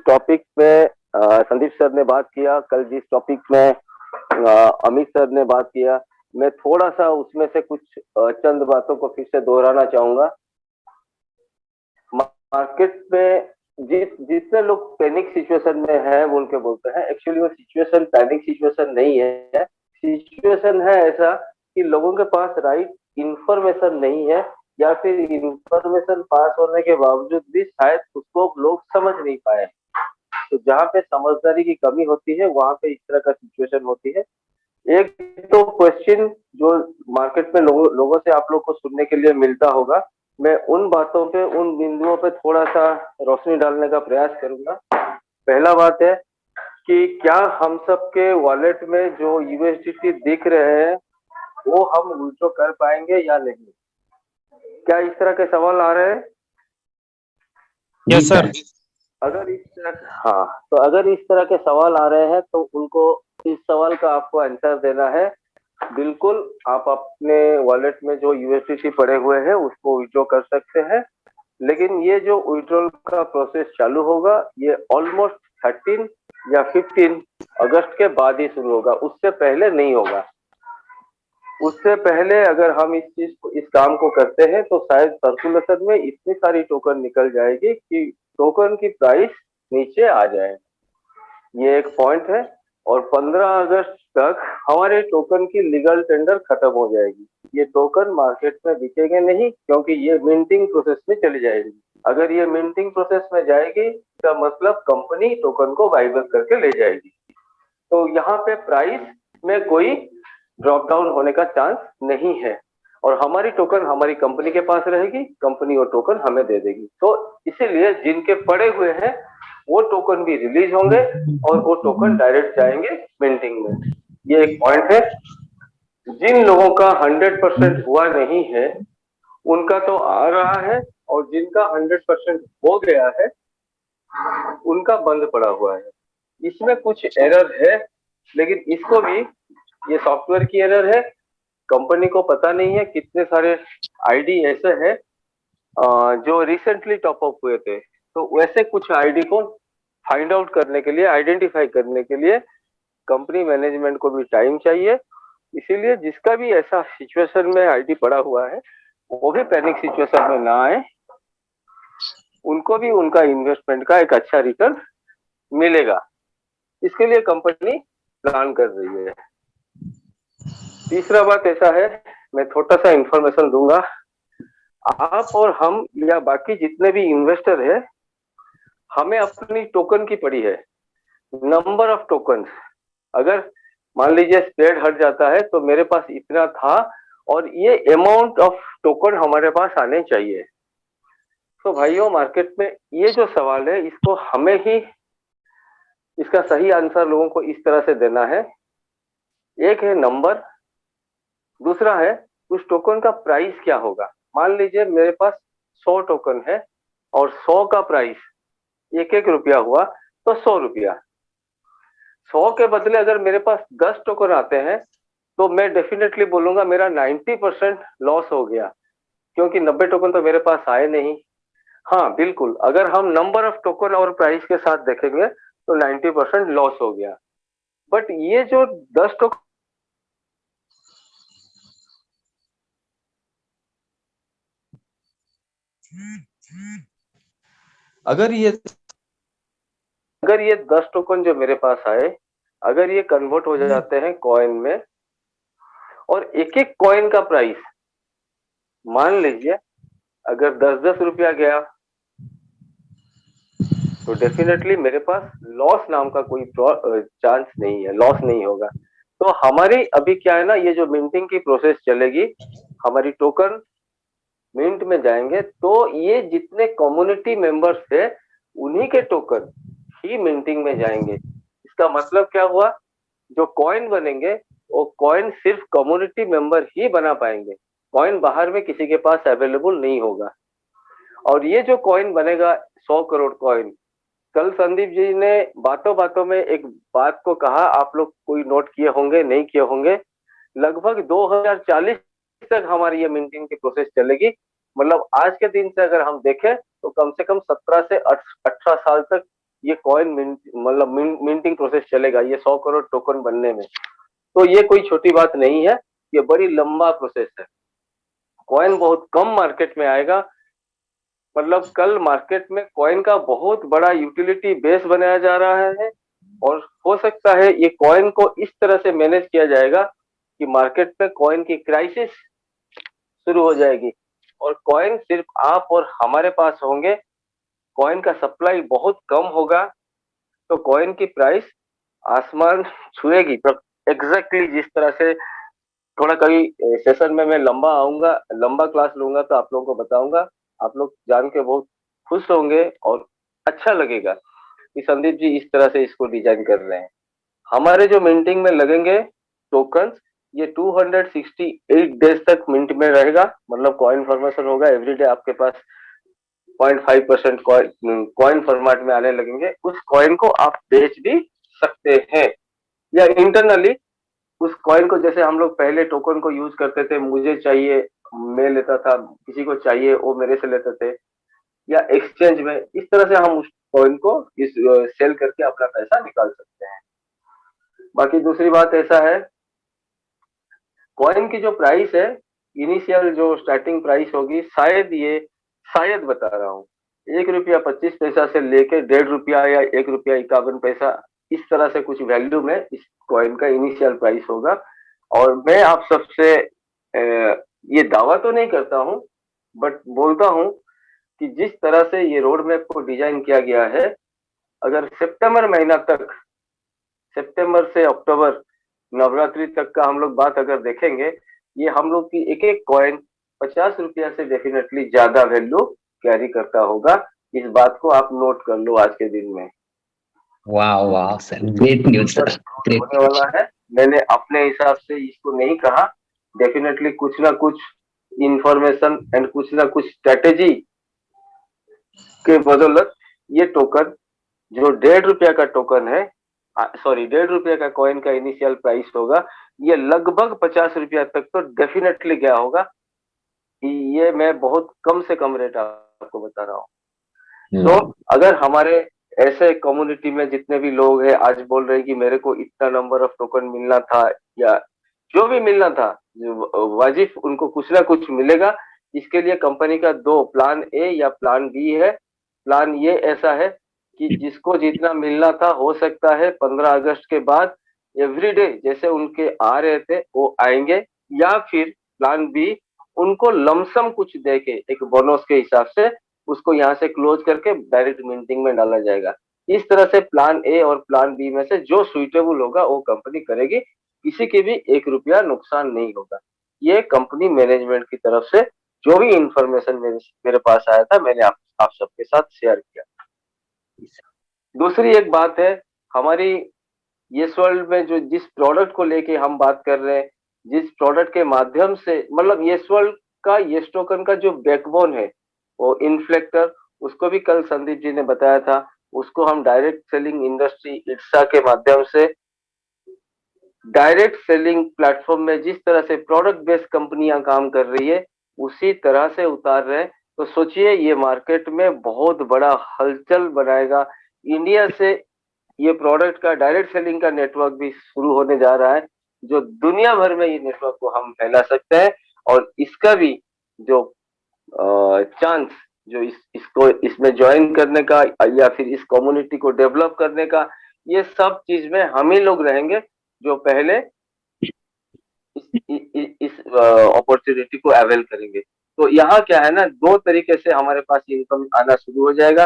Topic में Sandeep sir ने बात किया, कल जिस टॉपिक में अमित सर ने बात किया, मैं थोड़ा सा उसमें से कुछ चंद बातों को फिर से दोहराना चाहूंगा। मार्केट में जितने लोग पैनिक सिचुएशन में है बोल के बोलते हैं, एक्चुअली वो सिचुएशन पैनिक सिचुएशन नहीं है। सिचुएशन है ऐसा कि लोगों के पास राइट इंफॉर्मेशन नहीं है, या फिर इंफॉर्मेशन पास होने के बावजूद भी शायद उसको लोग समझ नहीं पाए। तो जहाँ पे समझदारी की कमी होती है वहां पे इस तरह का सिचुएशन होती है। एक तो क्वेश्चन जो मार्केट में लोगों से आप लोग को सुनने के लिए मिलता होगा, मैं उन बातों पे, उन बिंदुओं पे थोड़ा सा रोशनी डालने का प्रयास करूंगा। पहला बात है कि क्या हम सबके वॉलेट में जो यूएसडीटी दिख रहे हैं वो हम विड्रॉ कर पाएंगे या नहीं? क्या इस तरह के सवाल आ रहे हैं? Yes sir. अगर इस तरह, हाँ, तो अगर इस तरह के सवाल आ रहे हैं तो उनको इस सवाल का आपको आंसर देना है। बिल्कुल, आप अपने वॉलेट में जो यूएसडीटी पड़े हुए हैं उसको विड्रॉ कर सकते हैं, लेकिन ये जो विड्रॉल का प्रोसेस चालू होगा ये ऑलमोस्ट 13 या 15 अगस्त के बाद ही शुरू होगा, उससे पहले नहीं होगा। उससे पहले अगर हम इस काम को करते हैं तो शायद सर्कुलेशन में इतनी सारी टोकन निकल जाएगी कि टोकन की प्राइस नीचे आ जाए। ये एक पॉइंट है। और 15 अगस्त तक हमारे टोकन की लीगल टेंडर खत्म हो जाएगी। ये टोकन मार्केट में बिकेंगे नहीं, क्योंकि ये मिंटिंग प्रोसेस में चली जाएगी। अगर ये मिंटिंग प्रोसेस में जाएगी इसका मतलब कंपनी टोकन को बाईबैक करके ले जाएगी। तो यहाँ पे प्राइस में कोई ड्रॉप डाउन होने का चांस नहीं है, और हमारी टोकन हमारी कंपनी के पास रहेगी, कंपनी वो टोकन हमें दे देगी। तो इसीलिए जिनके पड़े हुए हैं वो टोकन भी रिलीज होंगे और वो टोकन डायरेक्ट जाएंगे मिंटिंग में। ये एक पॉइंट है। जिन लोगों का 100% हुआ नहीं है उनका तो आ रहा है, और जिनका 100% हो गया है उनका बंद पड़ा हुआ है। इसमें कुछ एरर है, लेकिन इसको भी, ये सॉफ्टवेयर की एरर है, कंपनी को पता नहीं है कितने सारे आईडी ऐसे हैं जो रिसेंटली टॉप अप हुए थे। तो वैसे कुछ आईडी को फाइंड आउट करने के लिए, आइडेंटिफाई करने के लिए कंपनी मैनेजमेंट को भी टाइम चाहिए। इसीलिए जिसका भी ऐसा सिचुएशन में आईडी पड़ा हुआ है वो भी पैनिक सिचुएशन में ना आए, उनको भी उनका इन्वेस्टमेंट का एक अच्छा रिटर्न मिलेगा। इसके लिए कंपनी प्लान कर रही है। तीसरा बात ऐसा है, मैं छोटा सा इंफॉर्मेशन दूंगा। आप और हम या बाकी जितने भी इन्वेस्टर है, हमें अपनी टोकन की पड़ी है, नंबर ऑफ टोकन। अगर मान लीजिए स्प्रेड हट जाता है तो मेरे पास इतना था और ये अमाउंट ऑफ टोकन हमारे पास आने चाहिए। तो भाइयों, मार्केट में ये जो सवाल है इसको हमें ही इसका सही आंसर लोगों को इस तरह से देना है। एक है नंबर, दूसरा है उस टोकन का प्राइस क्या होगा। मान लीजिए मेरे पास 100 टोकन है और 100 का प्राइस 1-1 रुपया हुआ, तो 100 रुपया। 100 के बदले अगर मेरे पास 10 टोकन आते हैं तो मैं डेफिनेटली बोलूंगा मेरा 90% लॉस हो गया, क्योंकि 90 टोकन तो मेरे पास आए नहीं। हाँ बिल्कुल, अगर हम नंबर ऑफ टोकन और प्राइस के साथ देखेंगे तो 90% लॉस हो गया। बट ये जो 10 टोकन, अगर ये 10 टोकन जो मेरे पास आए, अगर ये कन्वर्ट हो जाते हैं कॉइन में, और एक एक कॉइन का प्राइस मान लीजिए अगर 10-10 रुपया गया, तो डेफिनेटली मेरे पास लॉस नाम का कोई चांस नहीं है, लॉस नहीं होगा। तो हमारी अभी क्या है ना, ये जो मिंटिंग की प्रोसेस चलेगी, हमारी टोकन मिंट में जाएंगे तो ये जितने कम्युनिटी मेंबर्स थे उन्हीं के टोकन ही मिंटिंग में जाएंगे। इसका मतलब क्या हुआ, जो कॉइन बनेंगे वो कॉइन सिर्फ कम्युनिटी मेंबर ही बना पाएंगे, कॉइन बाहर में किसी के पास अवेलेबल नहीं होगा। और ये जो कॉइन बनेगा 100 करोड़ कॉइन, कल संदीप जी ने बातों बातों में एक बात को कहा, आप लोग कोई नोट किए होंगे, नहीं किए होंगे, लगभग 2040 तक हमारी ये मिंटिंग की प्रोसेस चलेगी। मतलब आज के दिन से अगर हम देखें तो कम से कम 17 से 18 साल तक ये कॉइन मतलब मिंटिंग प्रोसेस चलेगा, ये 100 करोड़ टोकन बनने में। तो ये कोई छोटी बात नहीं है, ये बड़ी लंबा प्रोसेस है। कॉइन बहुत कम मार्केट में आएगा, मतलब कल मार्केट में कॉइन का बहुत बड़ा यूटिलिटी बेस बनाया जा रहा है। और हो सकता है ये कॉइन को इस तरह से मैनेज किया जाएगा कि मार्केट में कॉइन की क्राइसिस शुरू हो जाएगी और कॉइन सिर्फ आप और हमारे पास होंगे। कॉइन का सप्लाई बहुत कम होगा, तो कॉइन की प्राइस आसमान छुएगी। तो एग्जैक्टली जिस तरह से थोड़ा कभी सेशन में मैं लंबा आऊंगा, लंबा क्लास लूंगा तो आप लोगों को बताऊंगा। आप लोग जान के बहुत खुश होंगे और अच्छा लगेगा कि संदीप जी इस तरह से इसको डिजाइन कर रहे हैं। हमारे जो मिंटिंग में लगेंगे टोकन, ये 268 डेज तक मिंट में रहेगा, मतलब कॉइन फॉर्मेशन होगा एवरीडे आपके पास। 0.5% कॉइन फॉर्मेट में आने लगेंगे। उस कॉइन को आप बेच भी सकते हैं या इंटरनली उस कॉइन को, जैसे हम लोग पहले टोकन को यूज करते थे, मुझे चाहिए मैं लेता था, किसी को चाहिए वो मेरे से लेते थे, या एक्सचेंज में, इस तरह से हम उस कॉइन को इस सेल करके अपना पैसा निकाल सकते हैं। बाकी दूसरी बात ऐसा है, कॉइन की जो प्राइस है, इनिशियल जो स्टार्टिंग प्राइस होगी, शायद बता रहा हूँ, 1 रुपया 25 पैसा से लेके 1.5 रुपया या 1 रुपया 51 पैसा, इस तरह से कुछ वैल्यू में इस कॉइन का इनिशियल प्राइस होगा। और मैं आप सबसे ये दावा तो नहीं करता हूँ, बट बोलता हूँ कि जिस तरह से ये रोड मैप को डिजाइन किया गया है, अगर सितंबर महीना तक, सितंबर से अक्टूबर नवरात्रि तक का हम लोग बात अगर देखेंगे, ये हम लोग की एक एक कॉइन 50 रुपया से डेफिनेटली ज्यादा वैल्यू कैरी करता होगा। इस बात को आप नोट कर लो आज के दिन में। वाह वाह सर, ग्रेट न्यूज सर, होने ग्रेट। वाला है। मैंने अपने हिसाब से इसको नहीं कहा, डेफिनेटली कुछ ना कुछ इंफॉर्मेशन एंड कुछ ना कुछ स्ट्रेटेजी के बदौलत ये टोकन, जो 1.5 रुपया का टोकन है, सॉरी 1.5 रुपया का कॉइन का इनिशियल प्राइस होगा, ये लगभग 50 रुपया तक तो डेफिनेटली गया होगा। ये मैं बहुत कम से कम रेट आपको बता रहा हूँ। तो अगर हमारे ऐसे कम्युनिटी में जितने भी लोग हैं आज बोल रहे हैं कि मेरे को इतना नंबर ऑफ टोकन मिलना था, या जो भी मिलना था, वाजिब उनको कुछ ना कुछ मिलेगा। इसके लिए कंपनी का दो प्लान ए या प्लान बी है। प्लान ये ऐसा है कि जिसको जितना मिलना था, हो सकता है 15 अगस्त के बाद एवरीडे जैसे उनके आ रहे थे वो आएंगे, या फिर प्लान बी, उनको लमसम कुछ दे के एक बोनस के हिसाब से उसको यहाँ से क्लोज करके डायरेक्ट मिंटिंग में डाला जाएगा। इस तरह से प्लान ए और प्लान बी में से जो सुइटेबल होगा वो कंपनी करेगी, किसी के भी 1 रुपया नुकसान नहीं होगा। ये कंपनी मैनेजमेंट की तरफ से जो भी इंफॉर्मेशन मेरे पास आया था, मैंने आप सबके साथ शेयर किया। दूसरी एक बात है, हमारी यस वर्ल्ड में जो जिस प्रोडक्ट को लेके हम बात कर रहे हैं, जिस प्रोडक्ट के माध्यम से, मतलब यस वर्ल्ड का, यस टोकन का जो बैकबोन है वो इन्फ्लेक्टर, उसको भी कल संदीप जी ने बताया था, उसको हम डायरेक्ट सेलिंग इंडस्ट्री इट्सा के माध्यम से, डायरेक्ट सेलिंग प्लेटफॉर्म में जिस तरह से प्रोडक्ट बेस्ड कंपनियां काम कर रही है उसी तरह से उतार रहे हैं। तो सोचिए ये मार्केट में बहुत बड़ा हलचल बनाएगा। इंडिया से ये प्रोडक्ट का डायरेक्ट सेलिंग का नेटवर्क भी शुरू होने जा रहा है, जो दुनिया भर में ये नेटवर्क को हम फैला सकते हैं। और इसका भी जो चांस, जो इसको इसमें ज्वाइन करने का या फिर इस कम्युनिटी को डेवलप करने का, ये सब चीज में हम ही लोग रहेंगे जो पहले इस अपॉर्चुनिटी को अवेल करेंगे। तो यहाँ क्या है ना, दो तरीके से हमारे पास इनकम आना शुरू हो जाएगा।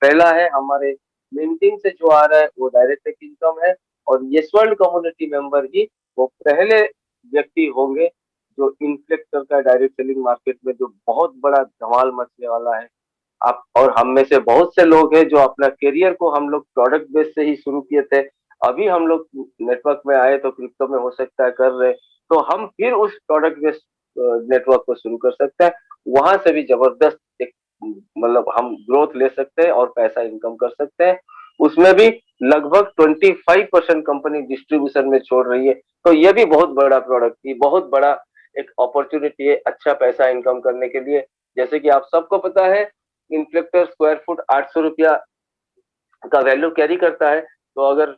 पहला है हमारे मिंटिंग से जो आ रहा है वो डायरेक्ट इनकम है, और यस वर्ल्ड कम्युनिटी मेंबर ही वो पहले व्यक्ति होंगे जो इन्फ्लेक्टर का डायरेक्ट सेलिंग मार्केट में जो बहुत बड़ा धमाल मचने वाला है। आप और हम में से बहुत से लोग हैं जो अपना करियर को हम लोग प्रोडक्ट बेस से ही शुरू किए थे, अभी हम लोग नेटवर्क में आए तो क्रिप्टो में हो सकता है कर रहे, तो हम फिर उस प्रोडक्ट बेस्ड नेटवर्क को शुरू कर सकते हैं। वहां से भी जबरदस्त एक, मतलब हम ग्रोथ ले सकते हैं और पैसा इनकम कर सकते हैं। उसमें भी लगभग 25% कंपनी डिस्ट्रीब्यूशन में छोड़ रही है, तो ये भी बहुत बड़ा प्रोडक्ट, ये बहुत बड़ा एक अपॉर्चुनिटी है अच्छा पैसा इनकम करने के लिए। जैसे कि आप सबको पता है, इन्फ्लेक्टर स्क्वायर फुट 800 रुपया का वैल्यू कैरी करता है, तो अगर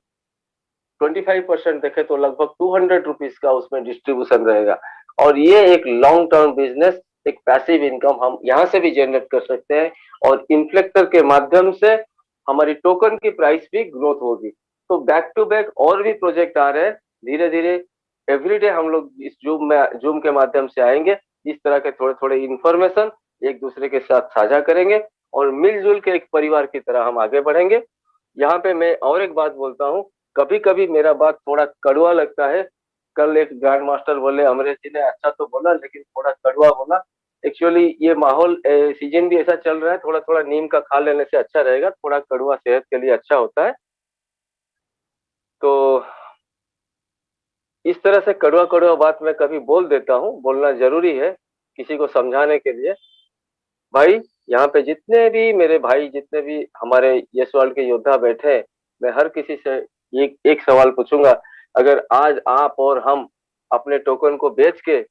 25% देखे तो लगभग 200 रुपीज का उसमें डिस्ट्रीब्यूशन रहेगा। और ये एक लॉन्ग टर्म बिजनेस, एक पैसिव इनकम हम यहाँ से भी जनरेट कर सकते हैं, और इन्फ्लेक्टर के माध्यम से हमारी टोकन की प्राइस भी ग्रोथ होगी। तो बैक टू बैक और भी प्रोजेक्ट आ रहे हैं, धीरे धीरे एवरीडे हम लोग इस जूम के माध्यम से आएंगे, इस तरह के थोड़े थोड़े इंफॉर्मेशन एक दूसरे के साथ साझा करेंगे, और मिलजुल के एक परिवार की तरह हम आगे बढ़ेंगे। यहाँ पे मैं और एक बात बोलता हूँ, कभी कभी मेरा बात थोड़ा कड़वा लगता है। कल एक ग्रैंड मास्टर बोले, अमरीश जी ने अच्छा तो बोला लेकिन थोड़ा कड़वा बोला। एक्चुअली ये माहौल, सीजन भी ऐसा चल रहा है, थोड़ा थोड़ा नीम का खा लेने से अच्छा रहेगा, थोड़ा कड़वा सेहत के लिए अच्छा होता है। तो इस तरह से कड़वा कड़वा बात मैं कभी बोल देता हूँ, बोलना जरूरी है किसी को समझाने के लिए। भाई, यहाँ पे जितने भी मेरे भाई, जितने भी हमारे यस वर्ल्ड के योद्धा बैठे हैं, मैं हर किसी से एक सवाल पूछूंगा। अगर आज आप और हम अपने टोकन को बेच के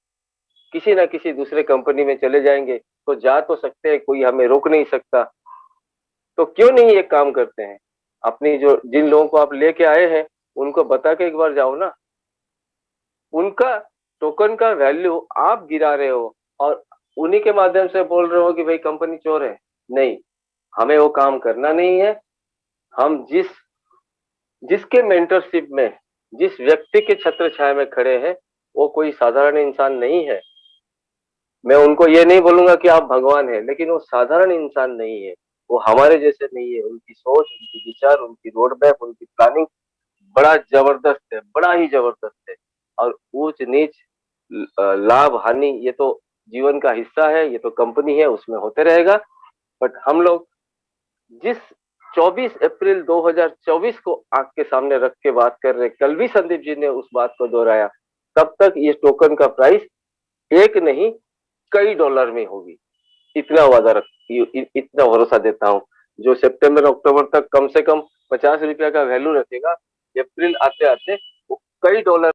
किसी ना किसी दूसरे कंपनी में चले जाएंगे, तो जा तो सकते हैं, कोई हमें रोक नहीं सकता। तो क्यों नहीं एक काम करते हैं, अपनी जो जिन लोगों को आप लेके आए हैं उनको बता के एक बार जाओ ना। उनका टोकन का वैल्यू आप गिरा रहे हो, और उन्हीं के माध्यम से बोल रहे हो कि भाई कंपनी चोर है। नहीं, हमें वो काम करना नहीं है। हम जिसके मेंटरशिप में, जिस व्यक्ति के छत्र छाया में खड़े हैं, वो कोई साधारण इंसान नहीं है। मैं उनको ये नहीं बोलूंगा कि आप भगवान हैं, लेकिन वो साधारण इंसान नहीं है, वो हमारे जैसे नहीं है। उनकी सोच, उनकी विचार, उनकी रोड मैप, उनकी प्लानिंग बड़ा जबरदस्त है, बड़ा ही जबरदस्त है। और ऊंच नीच, लाभ हानि, ये तो जीवन का हिस्सा है, ये तो कंपनी है, उसमें होते रहेगा। बट हम लोग जिस 24 अप्रैल 2024 को आंख के सामने रख के बात कर रहे, कल भी संदीप जी ने उस बात को दोहराया, तब तक ये टोकन का प्राइस एक नहीं कई डॉलर में होगी। इतना वादा रख, इतना भरोसा देता हूँ। जो सितंबर अक्टूबर तक कम से कम 50 रुपया का वैल्यू रखेगा, अप्रैल आते आते वो कई डॉलर